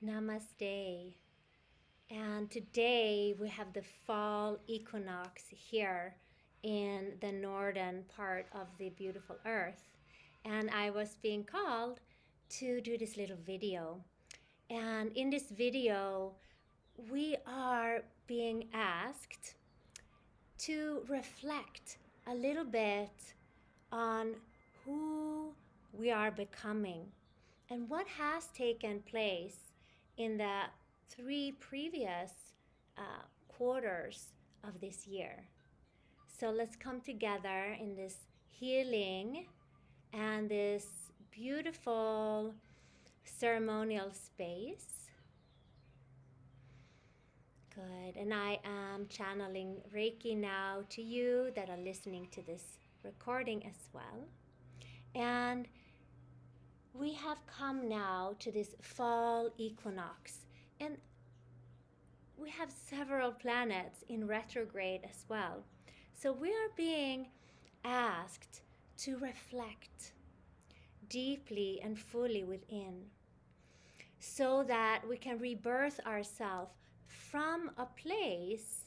Namaste. And today we have the fall equinox here in the northern part of the beautiful earth. And I was being called to do this little video. And in this video, we are being asked to reflect a little bit on who we are becoming and what has taken place in the 3 previous quarters of this year. So let's come together in this healing and this beautiful ceremonial space. Good. And I am channeling Reiki now to you that are listening to this recording as well. And we have come now to this fall equinox, and we have several planets in retrograde as well. So we are being asked to reflect deeply and fully within so that we can rebirth ourselves from a place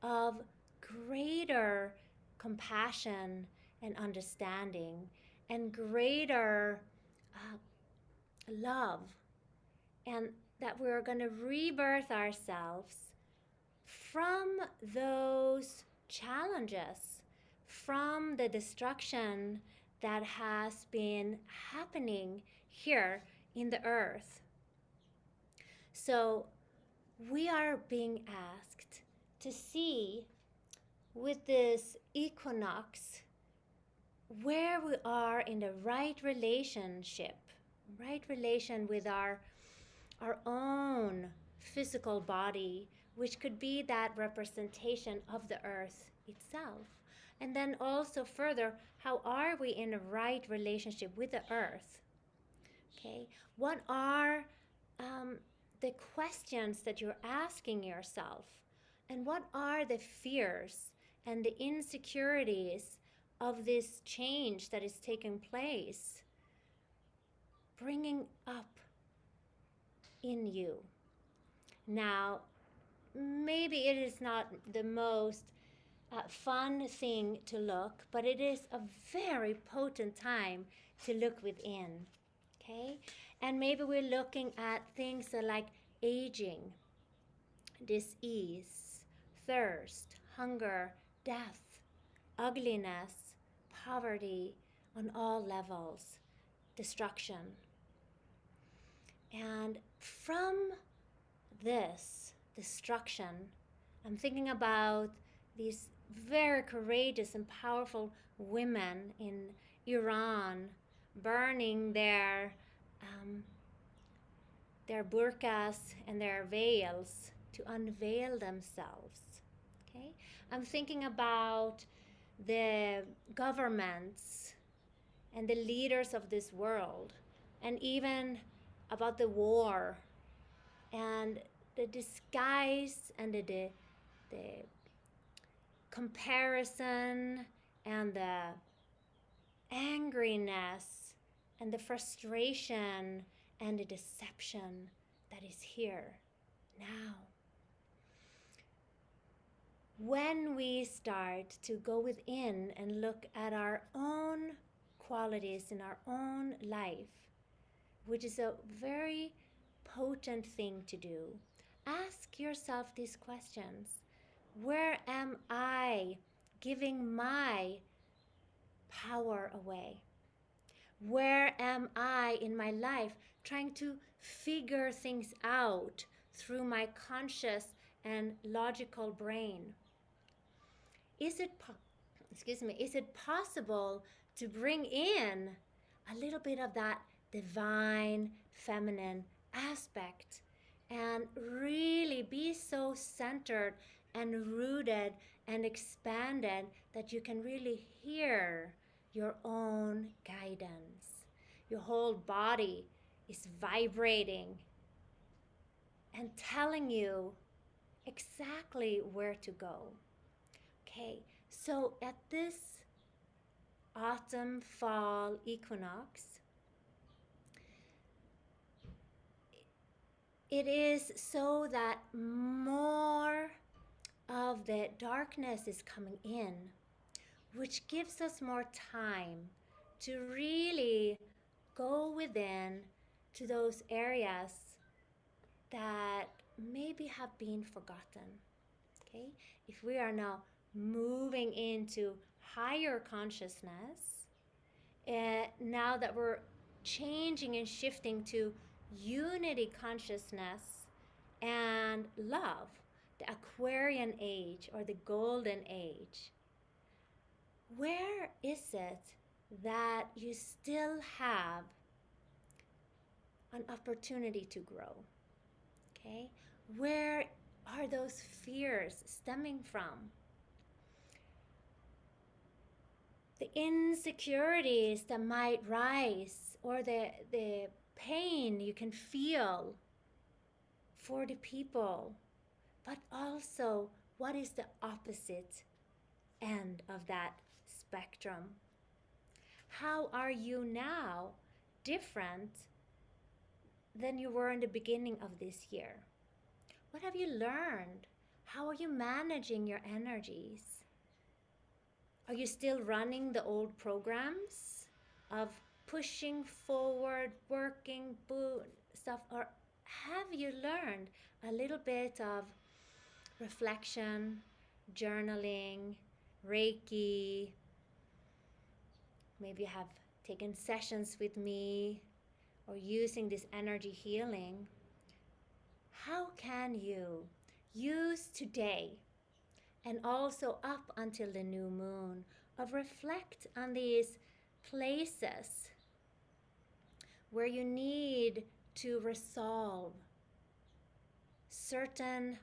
of greater compassion and understanding and greater love, and that we're going to rebirth ourselves from those challenges, from the destruction that has been happening here in the earth. So we are being asked to see with this equinox where we are in the right relation with our own physical body, which could be that representation of the earth itself. And then also further, how are we in a right relationship with the earth? Okay, what are the questions that you're asking yourself? And what are the fears and the insecurities of this change that is taking place, bringing up in you? Now, maybe it is not the most fun thing to look, but it is a very potent time to look within, okay? And maybe we're looking at things like aging, dis-ease, thirst, hunger, death, ugliness, poverty on all levels, destruction. And from this destruction, I'm thinking about these very courageous and powerful women in Iran burning their burqas and their veils to unveil themselves. Okay? I'm thinking about the governments and the leaders of this world, and even about the war and the disguise and the comparison and the angriness and the frustration and the deception that is here now. When we start to go within and look at our own qualities in our own life, which is a very potent thing to do, ask yourself these questions. Where am I giving my power away? Where am I in my life trying to figure things out through my conscious and logical brain? Is it possible to bring in a little bit of that divine feminine aspect and really be so centered and rooted and expanded that you can really hear your own guidance? Your whole body is vibrating and telling you exactly where to go. Okay, so at this autumn fall equinox, It is so that more of the darkness is coming in, which gives us more time to really go within to those areas that maybe have been forgotten. Okay? If we are now moving into higher consciousness, now that we're changing and shifting to unity consciousness and love, the Aquarian age or the golden age, where is it that you still have an opportunity to grow? Okay? Where are those fears stemming from? The insecurities that might rise, or the pain you can feel for the people, but also what is the opposite end of that spectrum? How are you now different than you were in the beginning of this year? What have you learned? How are you managing your energies? Are you still running the old programs of pushing forward, working, stuff? Or have you learned a little bit of reflection, journaling, Reiki? Maybe you have taken sessions with me or using this energy healing. How can you use today and also up until the new moon of reflect on these places where you need to resolve certain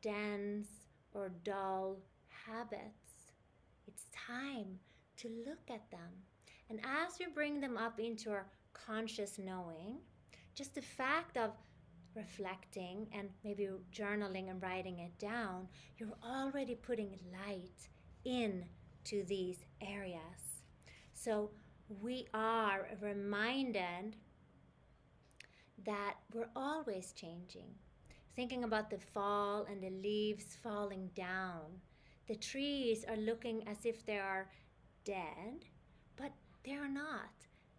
dense or dull habits? It's time to look at them. And as we bring them up into our conscious knowing, just the fact of reflecting and maybe journaling and writing it down, you're already putting light into these areas. So we are reminded that we're always changing. Thinking about the fall and the leaves falling down, the trees are looking as if they are dead, but they're not.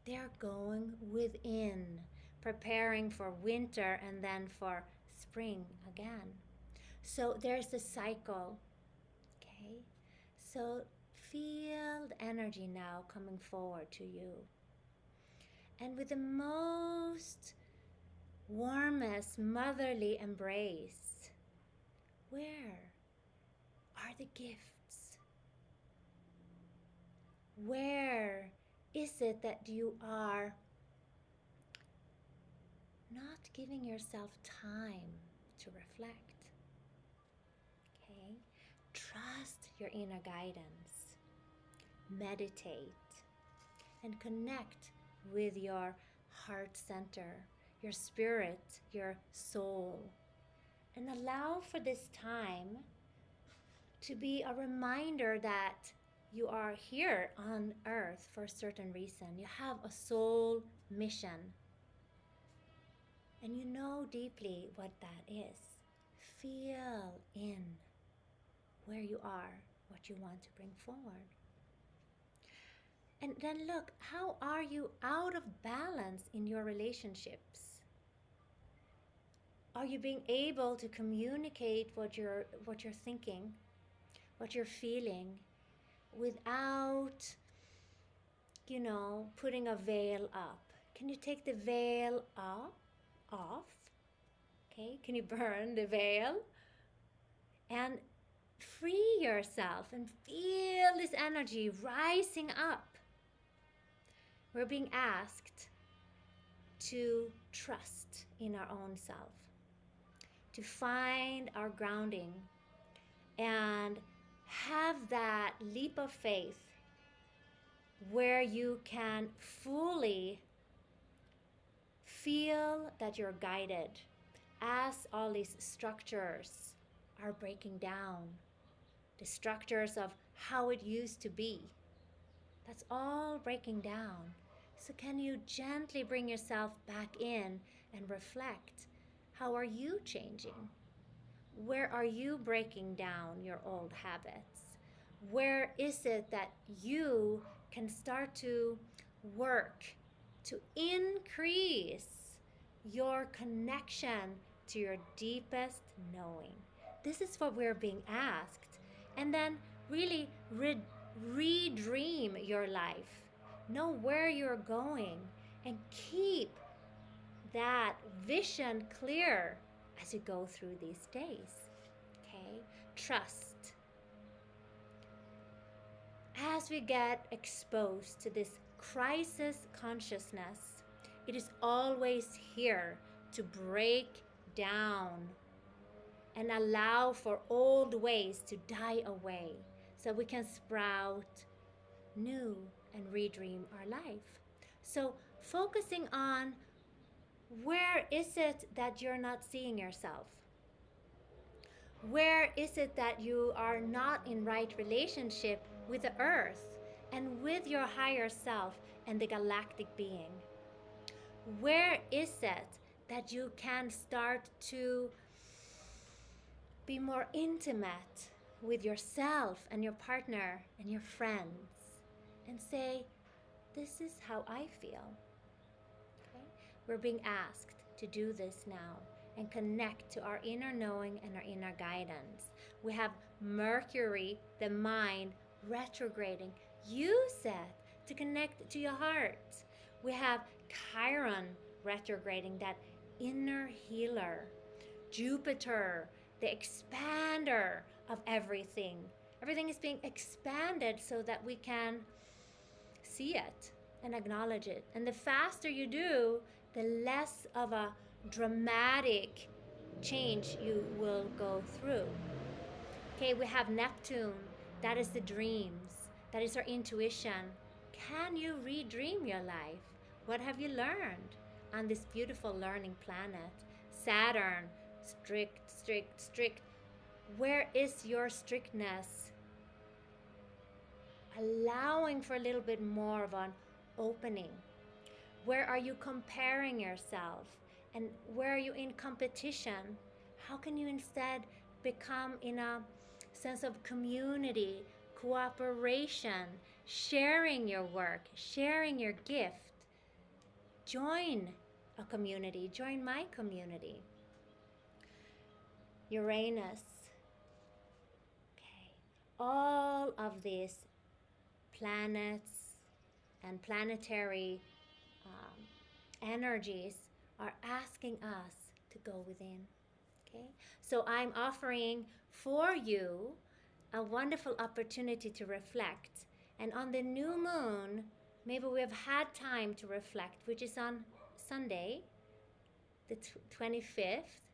They're going within, preparing for winter and then for spring again. So there's a cycle, okay? So feel the energy now coming forward to you. And with the most warmest motherly embrace, where are the gifts? Where is it that you are not giving yourself time to reflect? Okay? Trust your inner guidance. Meditate and connect with your heart center, your spirit, your soul. And allow for this time to be a reminder that you are here on earth for a certain reason. You have a soul mission. And you know deeply what that is. Feel in where you are, what you want to bring forward. And then look, how are you out of balance in your relationships? Are you being able to communicate what you're thinking, what you're feeling, without, putting a veil up? Can you take the veil off? Okay, can you burn the veil? And free yourself and feel this energy rising up. We're being asked to trust in our own self, to find our grounding and have that leap of faith where you can fully feel that you're guided as all these structures are breaking down. The structures of how it used to be, that's all breaking down. So can you gently bring yourself back in and reflect. How are you changing? Where are you breaking down your old habits? Where is it that you can start to work to increase your connection to your deepest knowing? This is what we're being asked. And then really redream your life. Know where you're going and keep that vision clear as you go through these days. Okay? Trust. As we get exposed to this crisis consciousness, it is always here to break down and allow for old ways to die away so we can sprout new and redream our life. So focusing on where is it that you're not seeing yourself? Where is it that you are not in right relationship with the earth and with your higher self and the galactic being? Where is it that you can start to be more intimate with yourself and your partner and your friends and say, this is how I feel? Okay? We're being asked to do this now and connect to our inner knowing and our inner guidance. We have Mercury, the mind, retrograding. Use it to connect to your heart. We have Chiron retrograding, that inner healer. Jupiter, the expander of everything. Everything is being expanded so that we can see it and acknowledge it. And the faster you do, the less of a dramatic change you will go through. Okay, we have Neptune. That is the dreams. That is our intuition. Can you redream your life? What have you learned on this beautiful learning planet? Saturn, strict, strict, strict. Where is your strictness? Allowing for a little bit more of an opening. Where are you comparing yourself? And where are you in competition? How can you instead become in a sense of community, cooperation, sharing your work, sharing your gift? Join a community. Join my community. Uranus. Okay. All of these planets and planetary energies are asking us to go within. Okay? So I'm offering for you a wonderful opportunity to reflect. And on the new moon, maybe we have had time to reflect, which is on Sunday, the 25th.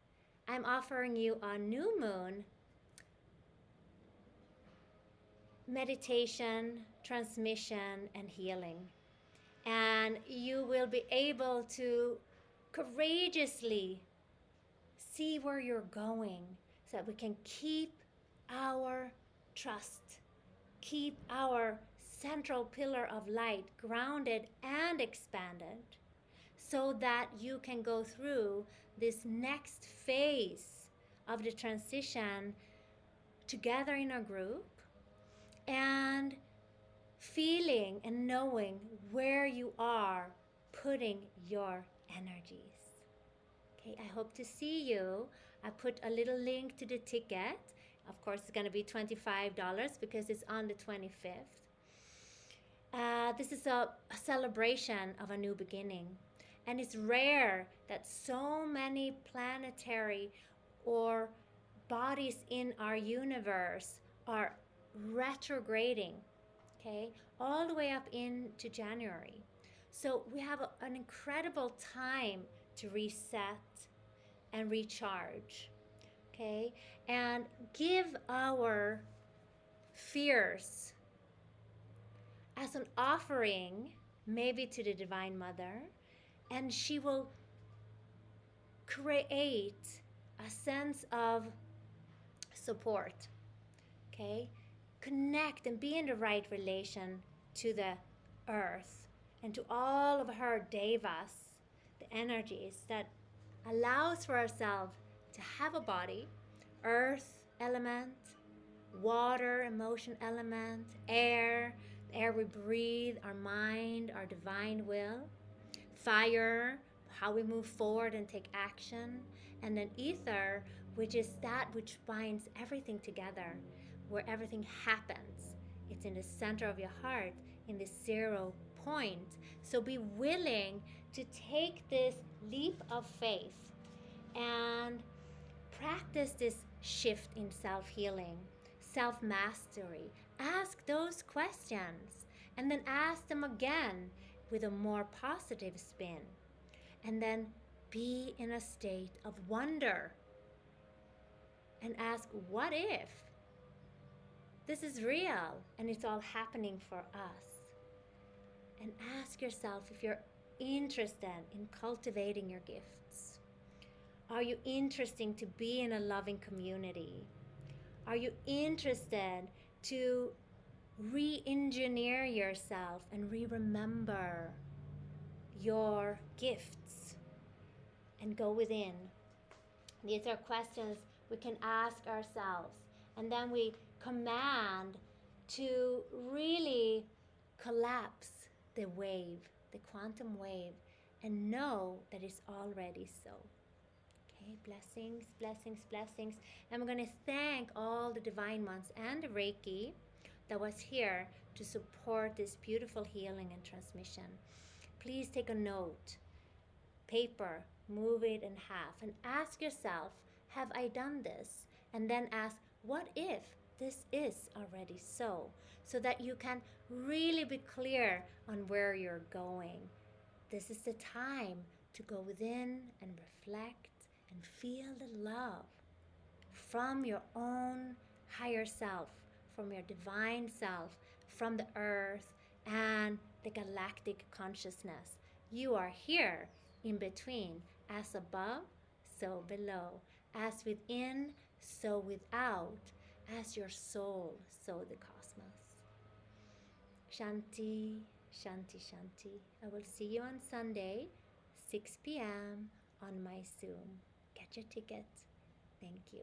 I'm offering you a new moon meditation, transmission, and healing. And you will be able to courageously see where you're going so that we can keep our trust, keep our central pillar of light grounded and expanded so that you can go through this next phase of the transition together in a group and feeling and knowing where you are putting your energies. Okay, I hope to see you. I put a little link to the ticket. Of course, it's going to be $25 because it's on the 25th. This is a celebration of a new beginning. And it's rare that so many planetary or bodies in our universe are retrograding, okay, all the way up into January. So we have an incredible time to reset and recharge, okay, and give our fears as an offering, maybe to the Divine Mother, and she will create a sense of support, okay? Connect and be in the right relation to the earth and to all of her devas, the energies that allows for ourselves to have a body, earth element, water, emotion element, air, the air we breathe, our mind, our divine will, fire, how we move forward and take action, and then ether, which is that which binds everything together, where everything happens. It's in the center of your heart, in this 0 point. So be willing to take this leap of faith and practice this shift in self-healing, self-mastery. Ask those questions and then ask them again with a more positive spin. And then be in a state of wonder and ask, what if this is real and it's all happening for us? And ask yourself if you're interested in cultivating your gifts. Are you interested to be in a loving community? Are you interested to re-engineer yourself and remember your gifts and go within? These are questions we can ask ourselves, and then we command to really collapse the wave, the quantum wave, and know that it's already so. Okay, blessings, blessings, blessings. And we're going to thank all the divine ones and the Reiki that was here to support this beautiful healing and transmission. Please take a note, paper, move it in half, and ask yourself, have I done this? And then ask, what if this is already so? So that you can really be clear on where you're going. This is the time to go within and reflect and feel the love from your own higher self, from your divine self, from the earth and the galactic consciousness. You are here in between, as above, so below, as within, so without, as your soul, so the cosmos. Shanti, Shanti, Shanti. I will see you on Sunday, 6 p.m. on my Zoom. Get your ticket. Thank you.